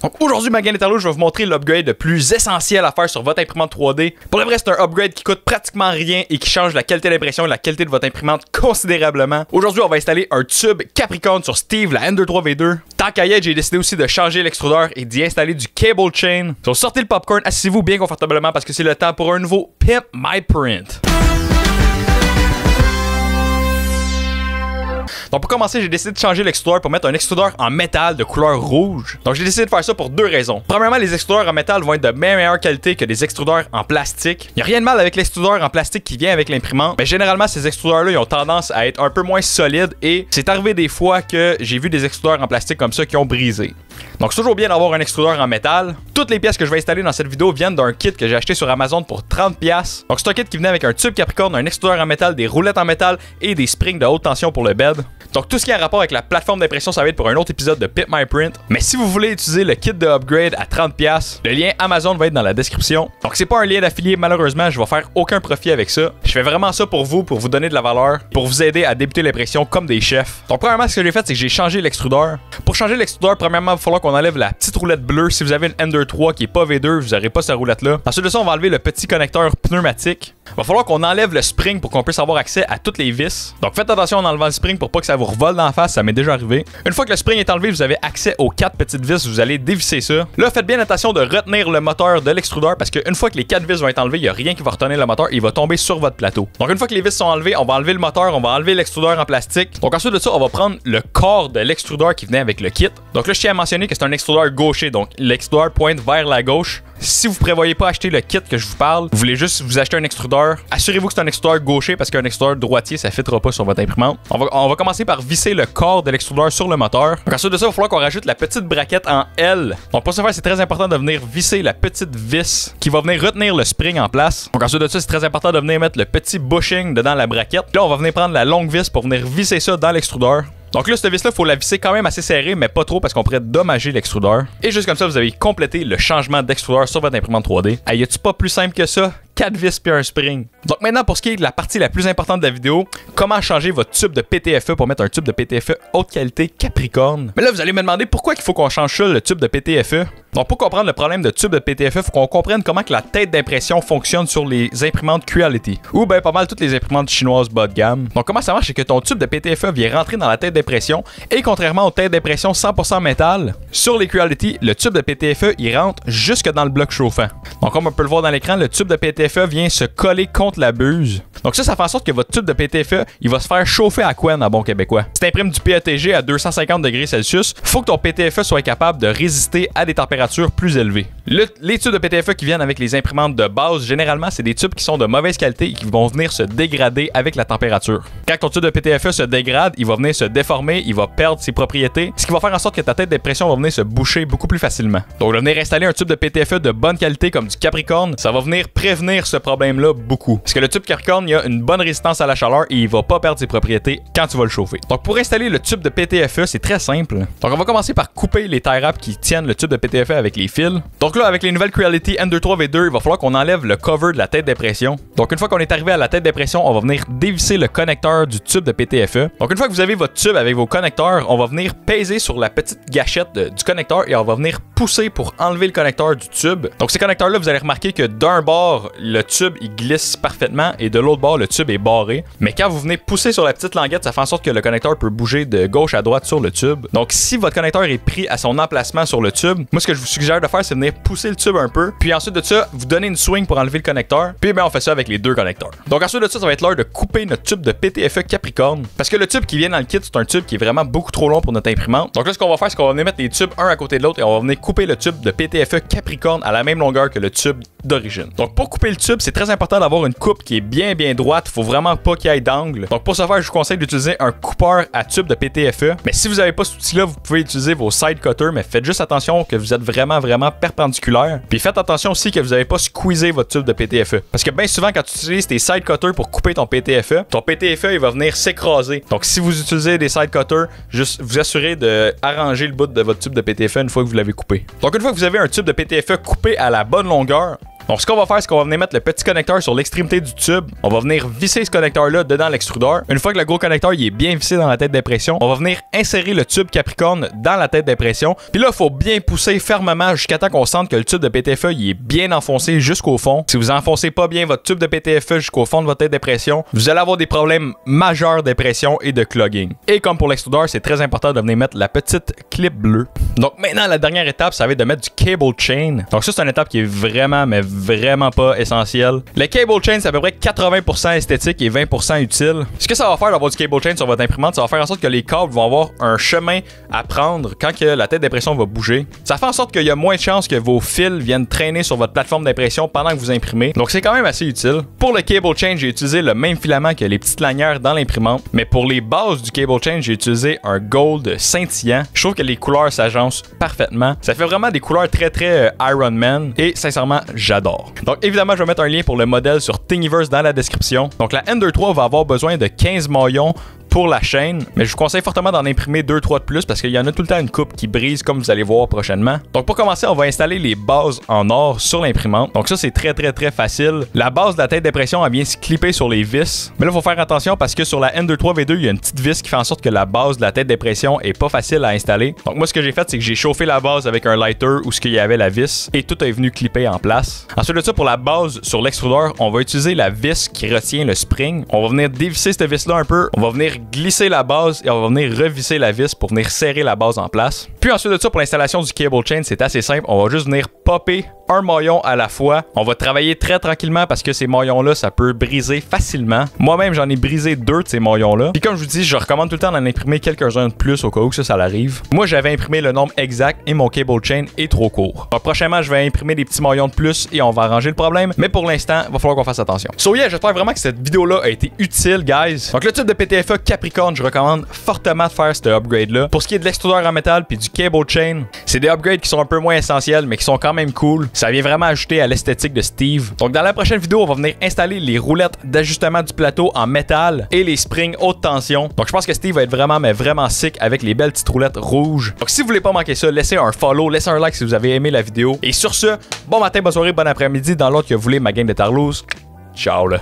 Donc aujourd'hui, ma Interlo, je vais vous montrer l'upgrade le plus essentiel à faire sur votre imprimante 3D. Pour le vrai, c'est un upgrade qui coûte pratiquement rien et qui change la qualité d'impression et la qualité de votre imprimante considérablement. Aujourd'hui, on va installer un tube Capricorn sur Steve, la M23V2. Tant qu'à y être, j'ai décidé aussi de changer l'extrudeur et d'y installer du cable chain. Donc sortez le popcorn, asseyez-vous bien confortablement parce que c'est le temps pour un nouveau Pimp My Print. Donc pour commencer, j'ai décidé de changer l'extrudeur pour mettre un extrudeur en métal de couleur rouge. Donc j'ai décidé de faire ça pour deux raisons. Premièrement, les extrudeurs en métal vont être de bien meilleure qualité que des extrudeurs en plastique. Il n'y a rien de mal avec l'extrudeur en plastique qui vient avec l'imprimante, mais généralement ces extrudeurs-là, ils ont tendance à être un peu moins solides et c'est arrivé des fois que j'ai vu des extrudeurs en plastique comme ça qui ont brisé. Donc c'est toujours bien d'avoir un extrudeur en métal. Toutes les pièces que je vais installer dans cette vidéo viennent d'un kit que j'ai acheté sur Amazon pour 30$. Donc c'est un kit qui venait avec un tube Capricorn, un extrudeur en métal, des roulettes en métal et des springs de haute tension pour le bed. Donc tout ce qui a rapport avec la plateforme d'impression, ça va être pour un autre épisode de Pimp My Print. Mais si vous voulez utiliser le kit de upgrade à 30$, le lien Amazon va être dans la description. Donc c'est pas un lien d'affilié, malheureusement, je vais faire aucun profit avec ça. Je fais vraiment ça pour vous donner de la valeur, pour vous aider à débuter l'impression comme des chefs. Donc premièrement, ce que j'ai fait, c'est que j'ai changé l'extrudeur. Pour changer l'extrudeur, premièrement, il va falloir qu'on enlève la petite roulette bleue. Si vous avez une Ender 3 qui est pas V2, vous n'aurez pas cette roulette-là. Ensuite de ça, on va enlever le petit connecteur pneumatique. Il va falloir qu'on enlève le spring pour qu'on puisse avoir accès à toutes les vis. Donc faites attention en enlevant le spring pour pas que ça vous revole d'en face, ça m'est déjà arrivé. Une fois que le spring est enlevé, vous avez accès aux 4 petites vis, vous allez dévisser ça. Là, faites bien attention de retenir le moteur de l'extrudeur parce qu'une fois que les 4 vis vont être enlevées, il n'y a rien qui va retenir le moteur, il va tomber sur votre plateau. Donc une fois que les vis sont enlevées, on va enlever le moteur, on va enlever l'extrudeur en plastique. Donc ensuite de ça, on va prendre le corps de l'extrudeur qui venait avec le kit. Donc là, je tiens à mentionner que c'est un extrudeur gaucher, donc l'extrudeur pointe vers la gauche. Si vous prévoyez pas acheter le kit que je vous parle, vous voulez juste vous acheter un extrudeur, assurez-vous que c'est un extrudeur gaucher parce qu'un extrudeur droitier, ça fitera pas sur votre imprimante. On va commencer par visser le corps de l'extrudeur sur le moteur. Donc ensuite de ça, il va falloir qu'on rajoute la petite braquette en L. Donc pour ce faire, c'est très important de venir visser la petite vis qui va venir retenir le spring en place. Donc ensuite de ça, c'est très important de venir mettre le petit bushing dedans la braquette. Là, on va venir prendre la longue vis pour venir visser ça dans l'extrudeur. Donc là, cette vis-là, il faut la visser quand même assez serrée, mais pas trop parce qu'on pourrait dommager l'extrudeur. Et juste comme ça, vous avez complété le changement d'extrudeur sur votre imprimante 3D. Hey, y a-tu pas plus simple que ça? 4 vis puis un spring. Donc maintenant, pour ce qui est de la partie la plus importante de la vidéo, comment changer votre tube de PTFE pour mettre un tube de PTFE haute qualité Capricorn. Mais là, vous allez me demander pourquoi il faut qu'on change ça, le tube de PTFE. Donc pour comprendre le problème de tube de PTFE, il faut qu'on comprenne comment que la tête d'impression fonctionne sur les imprimantes Creality. Ou ben pas mal toutes les imprimantes chinoises bas de gamme. Donc comment ça marche, c'est que ton tube de PTFE vient rentrer dans la tête d'impression et contrairement aux têtes d'impression 100% métal, sur les Creality, le tube de PTFE, il rentre jusque dans le bloc chauffant. Donc comme on peut le voir dans l'écran, le tube de PTFE vient se coller contre la buse. Donc ça fait en sorte que votre tube de PTFE, il va se faire chauffer à couenne en bon québécois. Si tu imprimes du PETG à 250 degrés Celsius, faut que ton PTFE soit capable de résister à des températures plus élevées. Les tubes de PTFE qui viennent avec les imprimantes de base, généralement, c'est des tubes qui sont de mauvaise qualité et qui vont venir se dégrader avec la température. Quand ton tube de PTFE se dégrade, il va venir se déformer, il va perdre ses propriétés, ce qui va faire en sorte que ta tête d'impression va venir se boucher beaucoup plus facilement. Donc, de venir installer un tube de PTFE de bonne qualité comme du Capricorn, ça va venir prévenir ce problème-là beaucoup. Parce que le tube Capricorn, il a une bonne résistance à la chaleur et il va pas perdre ses propriétés quand tu vas le chauffer. Donc, pour installer le tube de PTFE, c'est très simple. Donc, on va commencer par couper les tie wraps qui tiennent le tube de PTFE avec les fils. Donc là, avec les nouvelles Creality M23V2, il va falloir qu'on enlève le cover de la tête d'impression. Donc, une fois qu'on est arrivé à la tête d'impression, on va venir dévisser le connecteur du tube de PTFE. Donc, une fois que vous avez votre tube avec vos connecteurs, on va venir peser sur la petite gâchette du connecteur et on va venir pousser pour enlever le connecteur du tube. Donc, ces connecteurs-là, vous allez remarquer que d'un bord, le tube, il glisse parfaitement et de l'autre bord, le tube est barré. Mais quand vous venez pousser sur la petite languette, ça fait en sorte que le connecteur peut bouger de gauche à droite sur le tube. Donc, si votre connecteur est pris à son emplacement sur le tube, moi, ce que je vous suggère de faire, c'est venir pousser le tube un peu. Puis ensuite de ça, vous donnez une swing pour enlever le connecteur. Puis ben, on fait ça avec les deux connecteurs. Donc ensuite de ça, ça va être l'heure de couper notre tube de PTFE Capricorn. Parce que le tube qui vient dans le kit, c'est un tube qui est vraiment beaucoup trop long pour notre imprimante. Donc là, ce qu'on va faire, c'est qu'on va venir mettre les tubes un à côté de l'autre et on va venir couper le tube de PTFE Capricorn à la même longueur que le tube d'origine. Donc pour couper le tube, c'est très important d'avoir une coupe qui est bien droite. Faut vraiment pas qu'il y ait d'angle. Donc pour ce faire, je vous conseille d'utiliser un coupeur à tube de PTFE. Mais si vous n'avez pas cet outil-là, vous pouvez utiliser vos side cutters, mais faites juste attention que vous êtes vraiment perpendiculaire. Puis faites attention aussi que vous n'avez pas squeezé votre tube de PTFE. Parce que bien souvent, quand tu utilises tes side cutters pour couper ton PTFE il va venir s'écraser. Donc si vous utilisez des side cutters, juste vous assurez de arranger le bout de votre tube de PTFE une fois que vous l'avez coupé. Donc une fois que vous avez un tube de PTFE coupé à la bonne longueur, Donc ce qu'on va faire, c'est qu'on va venir mettre le petit connecteur sur l'extrémité du tube. On va venir visser ce connecteur-là dedans l'extrudeur. Une fois que le gros connecteur il est bien vissé dans la tête d'impression, on va venir insérer le tube Capricorn dans la tête d'impression. Puis là, il faut bien pousser fermement jusqu'à temps qu'on sente que le tube de PTFE il est bien enfoncé jusqu'au fond. Si vous enfoncez pas bien votre tube de PTFE jusqu'au fond de votre tête d'impression, vous allez avoir des problèmes majeurs d'impression et de clogging. Et comme pour l'extrudeur, c'est très important de venir mettre la petite clip bleue. Donc maintenant, la dernière étape, ça va être de mettre du cable chain. Donc ça, c'est une étape qui est vraiment, mais vraiment pas essentielle. Le cable chain, c'est à peu près 80% esthétique et 20% utile. Ce que ça va faire d'avoir du cable chain sur votre imprimante, ça va faire en sorte que les câbles vont avoir un chemin à prendre quand que la tête d'impression va bouger. Ça fait en sorte qu'il y a moins de chances que vos fils viennent traîner sur votre plateforme d'impression pendant que vous imprimez. Donc c'est quand même assez utile. Pour le cable chain, j'ai utilisé le même filament que les petites lanières dans l'imprimante. Mais pour les bases du cable chain, j'ai utilisé un gold scintillant. Je trouve que les couleurs s'agencent parfaitement. Ça fait vraiment des couleurs très Iron Man. Et sincèrement, j'adore. Donc évidemment, je vais mettre un lien pour le modèle sur Thingiverse dans la description. Donc la Ender 3 va avoir besoin de 15 maillons pour la chaîne, mais je vous conseille fortement d'en imprimer 2-3 de plus parce qu'il y en a tout le temps une coupe qui brise comme vous allez voir prochainement. Donc pour commencer, on va installer les bases en or sur l'imprimante. Donc ça c'est très facile. La base de la tête d'impression elle vient se clipper sur les vis. Mais là il faut faire attention parce que sur la Ender 3 V2, il y a une petite vis qui fait en sorte que la base de la tête d'impression est pas facile à installer. Donc moi ce que j'ai fait c'est que j'ai chauffé la base avec un lighter où ce qu'il y avait la vis et tout est venu clipper en place. Ensuite de ça, pour la base sur l'extrudeur, on va utiliser la vis qui retient le spring. On va venir dévisser cette vis là un peu. On va venir glisser la base et on va venir revisser la vis pour venir serrer la base en place. Puis ensuite de ça, pour l'installation du cable chain, c'est assez simple. On va juste venir popper un maillon à la fois. On va travailler très tranquillement parce que ces maillons-là, ça peut briser facilement. Moi-même, j'en ai brisé 2 de ces maillons-là. Puis comme je vous dis, je recommande tout le temps d'en imprimer quelques-uns de plus au cas où ça arrive. Moi, j'avais imprimé le nombre exact et mon cable chain est trop court. Donc prochainement, je vais imprimer des petits maillons de plus et on va arranger le problème. Mais pour l'instant, il va falloir qu'on fasse attention. So yeah, j'espère vraiment que cette vidéo-là a été utile, guys. Donc le tube de PTFE Capricorn, je recommande fortement de faire ce upgrade-là. Pour ce qui est de l'extrudeur en métal puis du cable chain, c'est des upgrades qui sont un peu moins essentiels, mais qui sont quand même cool. Ça vient vraiment ajouter à l'esthétique de Steve. Donc dans la prochaine vidéo, on va venir installer les roulettes d'ajustement du plateau en métal et les springs haute tension. Donc je pense que Steve va être vraiment sick avec les belles petites roulettes rouges. Donc si vous voulez pas manquer ça, laissez un follow, laissez un like si vous avez aimé la vidéo. Et sur ce, bon matin, bonne soirée, bon après-midi dans l'autre que vous voulez, ma gang de Tarlouse. Ciao là.